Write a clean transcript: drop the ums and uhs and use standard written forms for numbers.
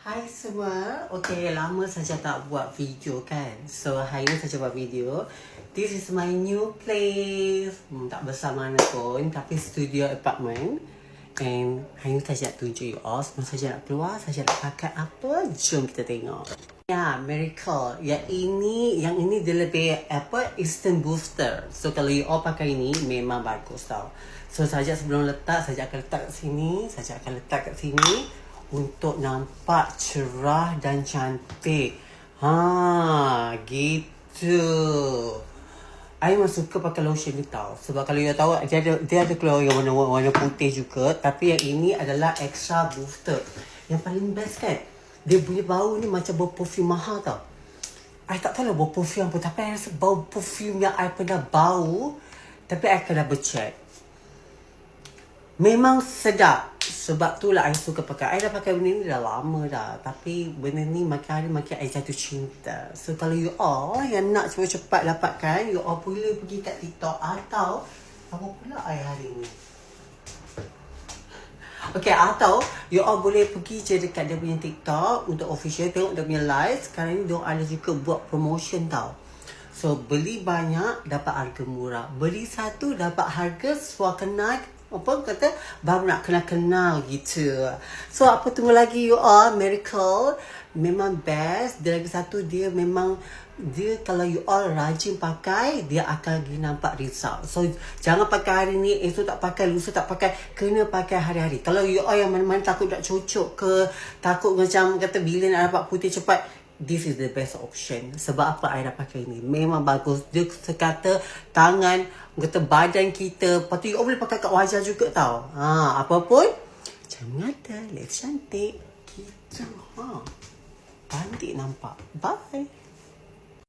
Hai semua. Okay, lama saja tak buat video kan. So, hari ni saja buat video. This is my new place. Tak besar mana pun, tapi studio apartment. And hari ni saja nak tunjuk you all. Semua saja nak keluar, saja nak pakai apa. Jom kita tengok. Ya, Miracle. Yang ini dia lebih instant booster. So, kalau you all pakai ini, memang bagus tau. So, saja sebelum letak, saja akan letak kat sini. Saja akan letak kat sini. Untuk nampak cerah dan cantik. Gitu. I memang suka pakai lotion ni tau. Sebab kalau you tahu, dia ada keluar yang warna putih juga. Tapi yang ini adalah extra booster. Yang paling best kan, dia punya bau ni macam bau perfume mahal tau. I tak tahu lah bau perfume apa. Tapi I rasa bau perfume yang I pernah bau. Tapi I kena bercheck. Memang sedap. Sebab tu lah I suka pakai. I dah pakai benda ni dah lama dah. Tapi benda ni makin hari makin I jatuh cinta. So kalau you all yang nak cepat-cepat dapatkan, you all boleh pergi kat TikTok atau apa pula I hari ni. Okay, atau you all boleh pergi je dekat dia punya TikTok untuk official. Tengok dia punya live. Sekarang ni dia ada juga buat promotion tau. So beli banyak dapat harga murah. Beli satu dapat harga swakenai. Apa kata baru nak kenal-kenal gitu. So apa tunggu lagi you all. Miracle memang best. Dia lagi satu, dia memang dia kalau you all rajin pakai, dia akan lagi nampak result. So jangan pakai hari ni, esok tak pakai, lusa tak pakai. Kena pakai hari-hari. Kalau you all yang mana-mana takut nak cocok ke, takut macam kata bila nak dapat putih cepat, this is the best option. Sebab apa I dah pakai ni, memang bagus. Dia sekata tangan, kata badan kita. Lepas tu you boleh pakai kat wajah juga tau. Apa pun macam mata, lips cantik gitu. Cantik nampak. Bye.